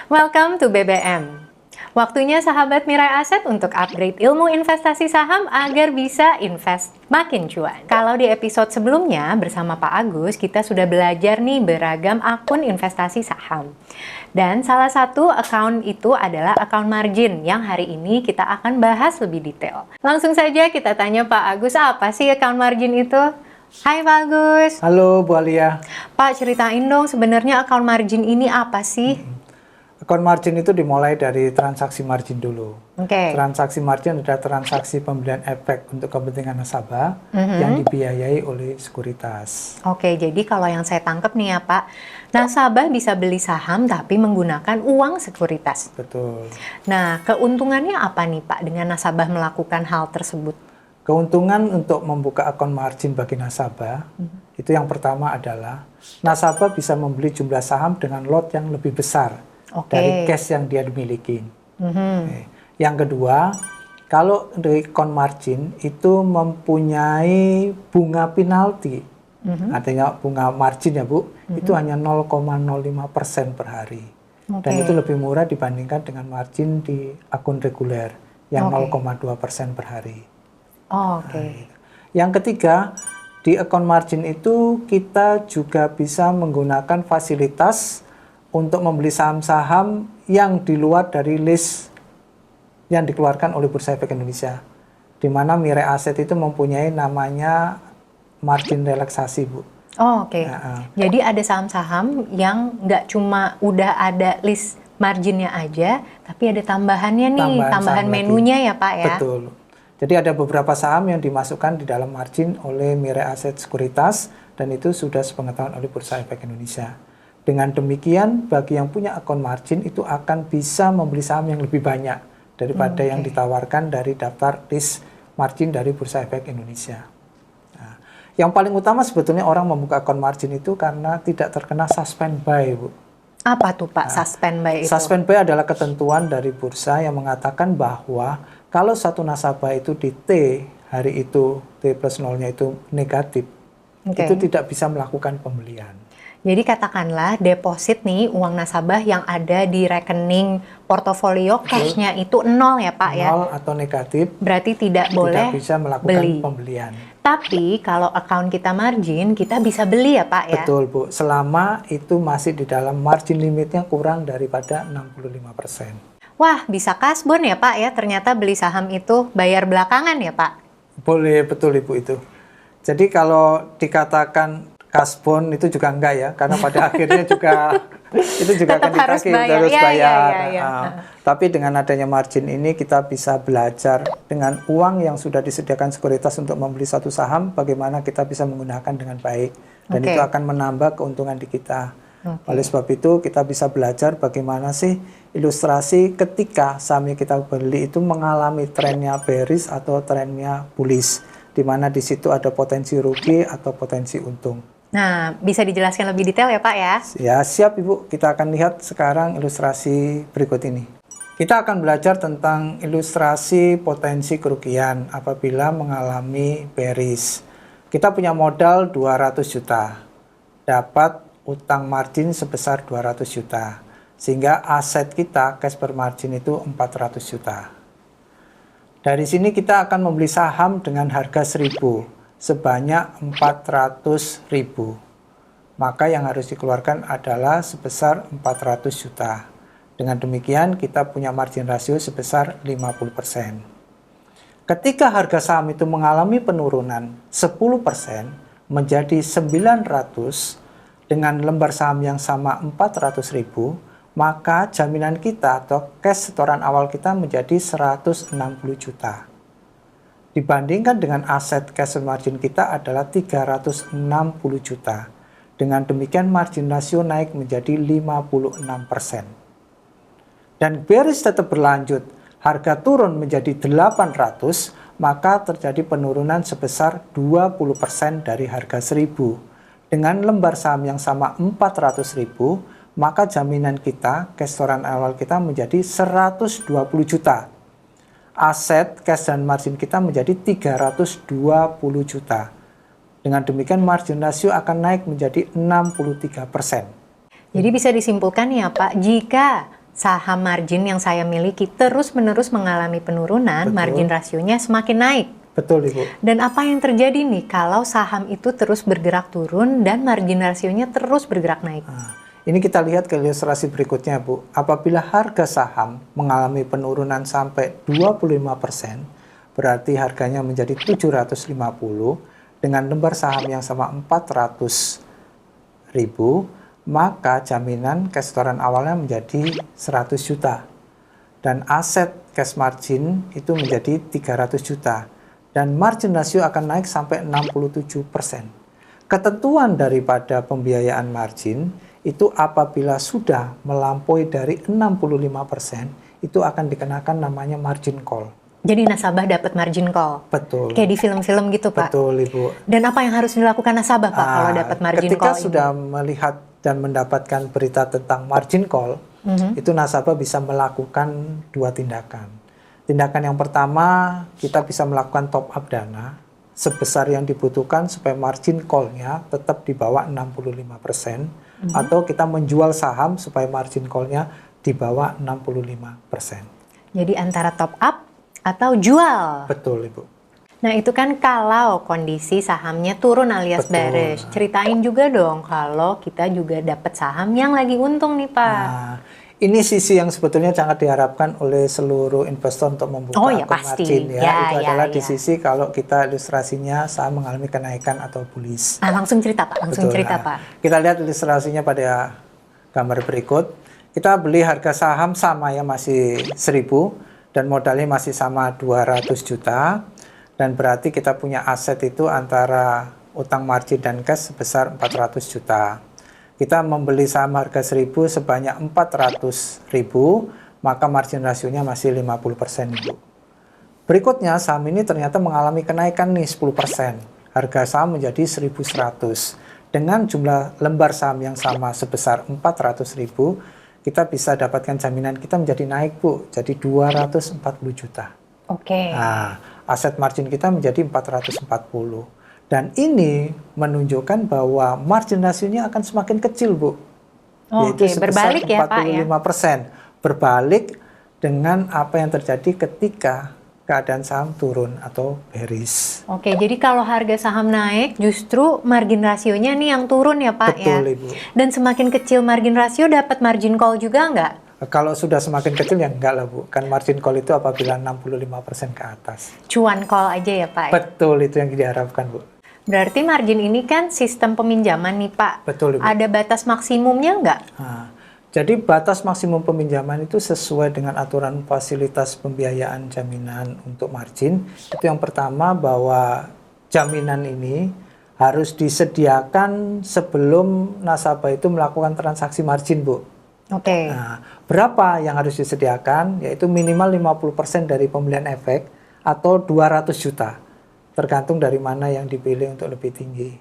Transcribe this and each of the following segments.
Welcome to BBM. Waktunya sahabat Mirai Aset untuk upgrade ilmu investasi saham agar bisa invest makin cuan. Kalau di episode sebelumnya bersama Pak Agus, kita sudah belajar nih beragam akun investasi saham. Dan salah satu account itu adalah account margin yang hari ini kita akan bahas lebih detail. Langsung saja kita tanya Pak Agus, apa sih account margin itu? Hai Pak Agus. Halo Bu Alia. Pak, ceritain dong sebenarnya account margin ini apa sih? Account margin itu dimulai dari transaksi margin dulu. Oke. Transaksi margin adalah transaksi pembelian efek untuk kepentingan nasabah yang dibiayai oleh sekuritas. Oke, jadi kalau yang saya tangkap nih ya Pak, nasabah bisa beli saham tapi menggunakan uang sekuritas. Betul. Nah, keuntungannya apa nih Pak dengan nasabah melakukan hal tersebut? Keuntungan untuk membuka akun margin bagi nasabah, itu yang pertama adalah nasabah bisa membeli jumlah saham dengan lot yang lebih besar dari cash yang dia miliki. Yang kedua, kalau dari account margin itu mempunyai bunga penalti, artinya bunga margin ya Bu, itu hanya 0,05% per hari. Dan itu lebih murah dibandingkan dengan margin di akun reguler yang 0,2% per hari. Yang ketiga, di account margin itu kita juga bisa menggunakan fasilitas untuk membeli saham-saham yang di luar dari list yang dikeluarkan oleh Bursa Efek Indonesia, di mana Mirai Aset itu mempunyai namanya margin relaksasi, Bu. Jadi ada saham-saham yang nggak cuma udah ada list marginnya aja, tapi ada tambahannya nih, tambahan menunya ya Pak ya? Betul. Jadi ada beberapa saham yang dimasukkan di dalam margin oleh Mirai Aset Sekuritas, dan itu sudah sepengetahuan oleh Bursa Efek Indonesia. Dengan demikian, bagi yang punya akun margin itu akan bisa membeli saham yang lebih banyak daripada yang ditawarkan dari daftar list margin dari Bursa Efek Indonesia. Nah, yang paling utama sebetulnya orang membuka akun margin itu karena tidak terkena suspend buy, Bu. Apa tuh Pak suspend buy itu? Suspend buy adalah ketentuan dari bursa yang mengatakan bahwa kalau satu nasabah itu di T, hari itu T plus 0-nya itu negatif, itu tidak bisa melakukan pembelian. Jadi katakanlah deposit nih uang nasabah yang ada di rekening portofolio cash-nya itu 0 ya Pak ya? 0 atau negatif. Berarti tidak boleh bisa melakukan pembelian. Tapi kalau account kita margin, kita bisa beli ya Pak ya? Betul Bu, selama itu masih di dalam margin limitnya kurang daripada 65%. Wah, bisa kasbon ya Pak ya? Ternyata beli saham itu bayar belakangan ya Pak? Boleh, betul Ibu itu. Jadi kalau dikatakan kasbon itu juga enggak ya, karena pada akhirnya juga itu juga akan ditagih terus bayar. Tapi dengan adanya margin ini kita bisa belajar dengan uang yang sudah disediakan sekuritas untuk membeli satu saham, bagaimana kita bisa menggunakan dengan baik, dan itu akan menambah keuntungan di kita. Oleh sebab itu kita bisa belajar bagaimana sih ilustrasi ketika saham yang kita beli itu mengalami trennya bearish atau trennya bullish, di mana di situ ada potensi rugi atau potensi untung. Nah, bisa dijelaskan lebih detail ya Pak ya? Ya, siap Ibu. Kita akan lihat sekarang ilustrasi berikut ini. Kita akan belajar tentang ilustrasi potensi kerugian apabila mengalami bearish. Kita punya modal 200 juta. Dapat utang margin sebesar 200 juta. Sehingga aset kita, cash per margin itu 400 juta. Dari sini kita akan membeli saham dengan harga 1.000. Sebanyak 400.000. Maka yang harus dikeluarkan adalah sebesar 400 juta. Dengan demikian kita punya margin rasio sebesar 50%. Ketika harga saham itu mengalami penurunan 10% menjadi 900 dengan lembar saham yang sama 400.000, maka jaminan kita atau cash setoran awal kita menjadi 160 juta. Dibandingkan dengan aset cash margin kita adalah 360 juta. Dengan demikian margin rasio naik menjadi 56%. Dan bearish tetap berlanjut, harga turun menjadi 800, maka terjadi penurunan sebesar 20% dari harga 1.000. Dengan lembar saham yang sama 400.000, maka jaminan kita, cash setoran awal kita menjadi 120 juta. Aset, cash, dan margin kita menjadi 320 juta. Dengan demikian margin rasio akan naik menjadi 63%. Jadi bisa disimpulkan ya Pak, jika saham margin yang saya miliki terus-menerus mengalami penurunan, Betul. margin rasionya semakin naik. Betul, Ibu. Dan apa yang terjadi nih kalau saham itu terus bergerak turun dan margin rasionya terus bergerak naik? Nah, ini kita lihat ke ilustrasi berikutnya, Bu. Apabila harga saham mengalami penurunan sampai 25%, berarti harganya menjadi 750 dengan lembar saham yang sama 400.000, maka jaminan cash setoran awalnya menjadi 100 juta. Dan aset cash margin itu menjadi 300 juta. Dan margin rasio akan naik sampai 67%. Ketentuan daripada pembiayaan margin itu apabila sudah melampaui dari 65%, itu akan dikenakan namanya margin call. Jadi nasabah dapat margin call. Betul. Kayak di film-film gitu, Pak. Betul, Ibu. Dan apa yang harus dilakukan nasabah, Pak, kalau dapat margin ketika call ini? sudah melihat dan mendapatkan berita tentang margin call, itu nasabah bisa melakukan dua tindakan. Tindakan yang pertama, kita bisa melakukan top up dana sebesar yang dibutuhkan supaya margin call-nya tetap di bawah 65%, atau kita menjual saham supaya margin call-nya di bawah 65%. Jadi antara top up atau jual. Betul, Ibu. Nah, itu kan kalau kondisi sahamnya turun alias Betul. bearish. Ceritain juga dong kalau kita juga dapat saham yang lagi untung nih, Pak. Nah, ini sisi yang sebetulnya sangat diharapkan oleh seluruh investor untuk membuka Oh, ya, akun pasti. margin ya. Ya, Itu ya, adalah di ya. sisi kalau kita ilustrasinya saham mengalami kenaikan atau bullish. Langsung cerita, Pak. Langsung Betul. cerita, Nah, Pak. kita lihat ilustrasinya pada gambar berikut. Kita beli harga saham sama ya, masih 1.000 dan modalnya masih sama 200 juta. Dan berarti kita punya aset itu antara utang margin dan cash sebesar 400 juta. Kita membeli saham harga 1.000 sebanyak 400.000, maka margin rasionya masih 50%, Ibu. Berikutnya, saham ini ternyata mengalami kenaikan nih 10%. Harga saham menjadi 1.100. Dengan jumlah lembar saham yang sama sebesar 400.000, kita bisa dapatkan jaminan kita menjadi naik, Bu, jadi 240 juta. Oke. Nah, aset margin kita menjadi 440. Dan ini menunjukkan bahwa margin rasionya akan semakin kecil, Bu. Oke, sebesar berbalik ya, Pak, ya? 45%. Berbalik dengan apa yang terjadi ketika keadaan saham turun atau bearish. Oke, jadi kalau harga saham naik, justru margin rasionya nih yang turun ya, Pak, ya? Betul, Ibu. Dan semakin kecil margin rasio, dapat margin call juga nggak? Kalau sudah semakin kecil ya enggak lah, Bu. Kan margin call itu apabila 65% ke atas. Cuan call aja ya, Pak, ya? Betul, itu yang diharapkan, Bu. Berarti margin ini kan sistem peminjaman nih, Pak. Betul, Ibu. Ada batas maksimumnya nggak? Nah, jadi batas maksimum peminjaman itu sesuai dengan aturan fasilitas pembiayaan jaminan untuk margin. Itu yang pertama, bahwa jaminan ini harus disediakan sebelum nasabah itu melakukan transaksi margin, Bu. Oke. Nah, berapa yang harus disediakan? Yaitu minimal 50% dari pembelian efek atau 200 juta. Tergantung dari mana yang dipilih untuk lebih tinggi.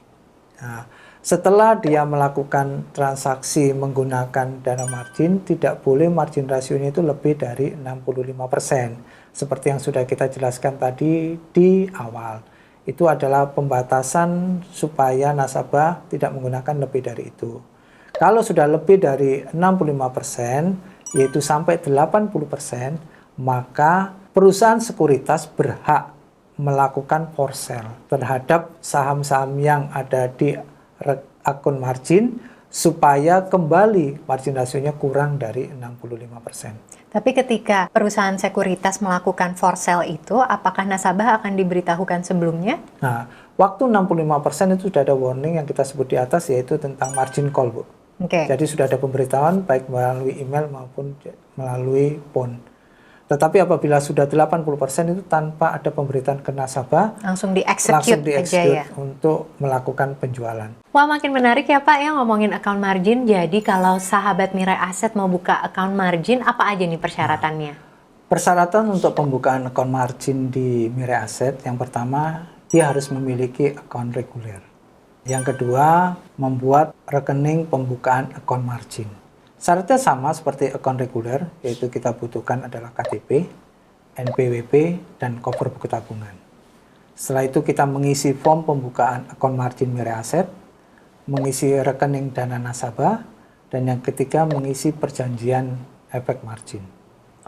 Nah, setelah dia melakukan transaksi menggunakan dana margin, tidak boleh margin rasionya itu lebih dari 65%. Seperti yang sudah kita jelaskan tadi di awal. Itu adalah pembatasan supaya nasabah tidak menggunakan lebih dari itu. Kalau sudah lebih dari 65%, yaitu sampai 80%, maka perusahaan sekuritas berhak melakukan for sale terhadap saham-saham yang ada di akun margin supaya kembali margin rasionya kurang dari 65%. Tapi ketika perusahaan sekuritas melakukan for sale itu, apakah nasabah akan diberitahukan sebelumnya? Nah, waktu 65% itu sudah ada warning yang kita sebut di atas, yaitu tentang margin call, Bu. Oke. Jadi sudah ada pemberitahuan baik melalui email maupun melalui phone. Tetapi apabila sudah 80% itu tanpa ada pemberitahuan ke nasabah, Langsung langsung di-execute aja ya? untuk melakukan penjualan. Wah, makin menarik ya, Pak, ya ngomongin account margin. Jadi kalau sahabat Mirai Aset mau buka account margin, apa aja nih persyaratannya? Persyaratan untuk pembukaan account margin di Mirai Aset, yang pertama, dia harus memiliki account reguler. Yang kedua, membuat rekening pembukaan account margin. Syaratnya sama seperti account reguler, yaitu kita butuhkan adalah KTP, NPWP, dan koper buku tabungan. Setelah itu kita mengisi form pembukaan account margin Mirai Aset, mengisi rekening dana nasabah, dan yang ketiga mengisi perjanjian efek margin.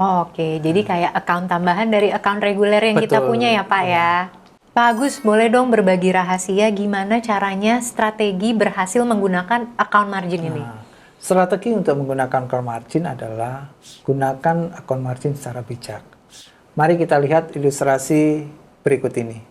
Oke, jadi kayak account tambahan dari account reguler yang kita Betul, punya ya Pak ya. Pak Agus, boleh dong berbagi rahasia gimana caranya strategi berhasil menggunakan account margin ini? Nah, strategi untuk menggunakan account margin adalah gunakan account margin secara bijak. Mari kita lihat ilustrasi berikut ini.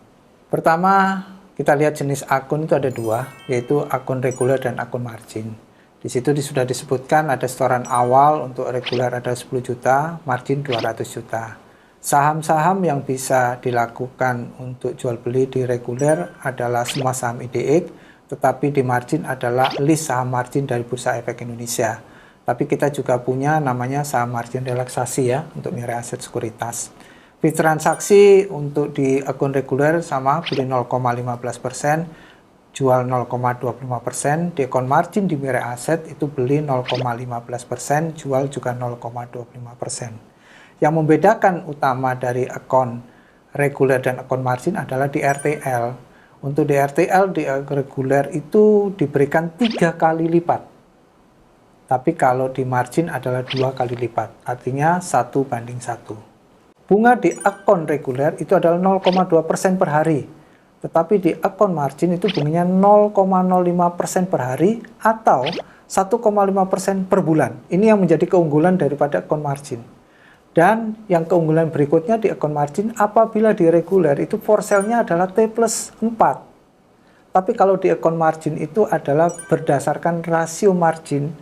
Pertama, kita lihat jenis akun itu ada dua, yaitu akun reguler dan akun margin. Di situ sudah disebutkan ada setoran awal untuk reguler ada 10 juta, margin 200 juta. Saham-saham yang bisa dilakukan untuk jual beli di reguler adalah semua saham IDX, tetapi di margin adalah list saham margin dari Bursa Efek Indonesia. Tapi kita juga punya namanya saham margin relaksasi ya, untuk Mirai Aset Sekuritas. Fee transaksi untuk di akun reguler sama, beli 0,15%, jual 0,25%. Di akun margin di Mirai Aset itu beli 0,15%, jual juga 0,25%. Yang membedakan utama dari akun reguler dan akun margin adalah di RTL. Untuk di RTL, di reguler itu diberikan 3 kali lipat. Tapi kalau di margin adalah 2 kali lipat, artinya 1:1. Bunga di akun reguler itu adalah 0,2% per hari. Tetapi di akun margin itu bunganya 0,05% per hari atau 1,5% per bulan. Ini yang menjadi keunggulan daripada akun margin. Dan yang keunggulan berikutnya di akun margin, apabila di reguler itu for sale-nya adalah T+4. Tapi kalau di akun margin itu adalah berdasarkan rasio margin,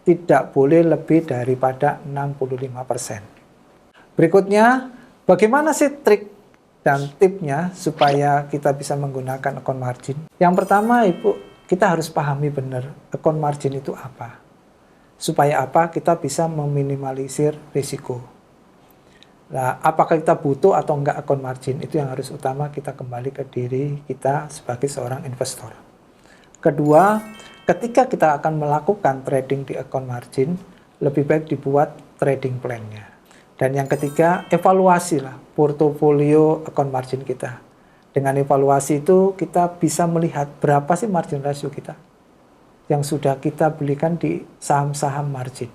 tidak boleh lebih daripada 65%. Berikutnya, bagaimana sih trik dan tipnya supaya kita bisa menggunakan akun margin? Yang pertama, Ibu, kita harus pahami benar akun margin itu apa. Supaya apa? Kita bisa meminimalisir risiko. Nah, apakah kita butuh atau enggak akun margin? Itu yang harus utama kita kembali ke diri kita sebagai seorang investor. Kedua, ketika kita akan melakukan trading di akun margin, lebih baik dibuat trading plan-nya. Dan yang ketiga, evaluasilah portofolio akun margin kita. Dengan evaluasi itu kita bisa melihat berapa sih margin ratio kita yang sudah kita belikan di saham-saham margin.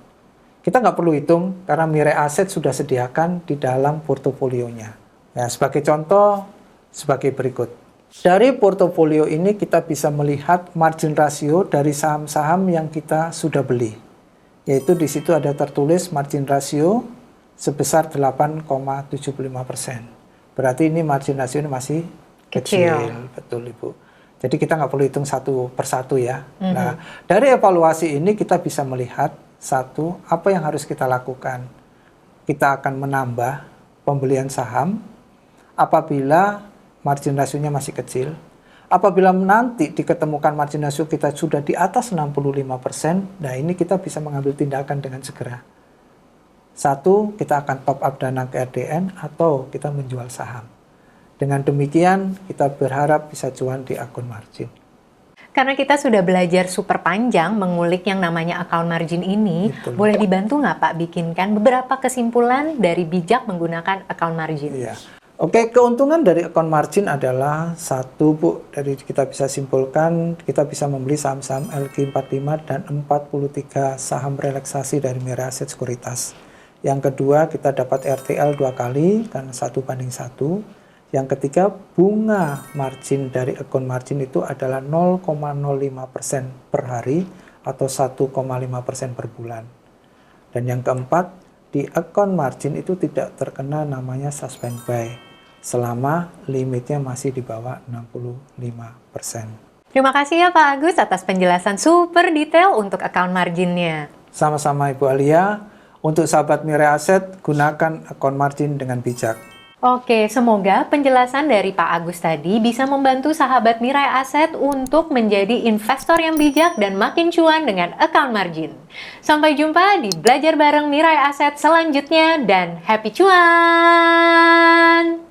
Kita nggak perlu hitung karena Mirai Aset sudah sediakan di dalam portofolionya. Ya, sebagai contoh, sebagai berikut. Dari portofolio ini kita bisa melihat margin ratio dari saham-saham yang kita sudah beli. Yaitu di situ ada tertulis margin ratio sebesar 8,75%. Berarti ini margin ratio ini masih kecil. Betul, Ibu. Jadi kita nggak perlu hitung satu persatu ya. Nah, dari evaluasi ini kita bisa melihat satu, apa yang harus kita lakukan. Kita akan menambah pembelian saham apabila margin rasionya masih kecil. Apabila nanti diketemukan margin ratio kita sudah di atas 65%, nah ini kita bisa mengambil tindakan dengan segera. Satu, kita akan top up dana ke RDN atau kita menjual saham. Dengan demikian, kita berharap bisa cuan di akun margin. Karena kita sudah belajar super panjang mengulik yang namanya account margin ini, Betul. boleh dibantu nggak Pak bikinkan beberapa kesimpulan dari bijak menggunakan account margin? Iya. Oke, keuntungan dari account margin adalah satu, Bu, dari kita bisa simpulkan, kita bisa membeli saham-saham LQ45 dan 43 saham relaksasi dari Mirai Aset Sekuritas. Yang kedua, kita dapat RTL 2 kali karena 1:1. Yang ketiga, bunga margin dari akun margin itu adalah 0,05% per hari atau 1,5% per bulan. Dan yang keempat, di akun margin itu tidak terkena namanya suspend buy selama limitnya masih di bawah 65%. Terima kasih ya Pak Agus atas penjelasan super detail untuk account marginnya. Sama-sama Ibu Alia. Untuk sahabat Mirai Aset, gunakan akun margin dengan bijak. Oke, semoga penjelasan dari Pak Agus tadi bisa membantu sahabat Mirai Aset untuk menjadi investor yang bijak dan makin cuan dengan account margin. Sampai jumpa di Belajar Bareng Mirai Aset selanjutnya dan happy cuan!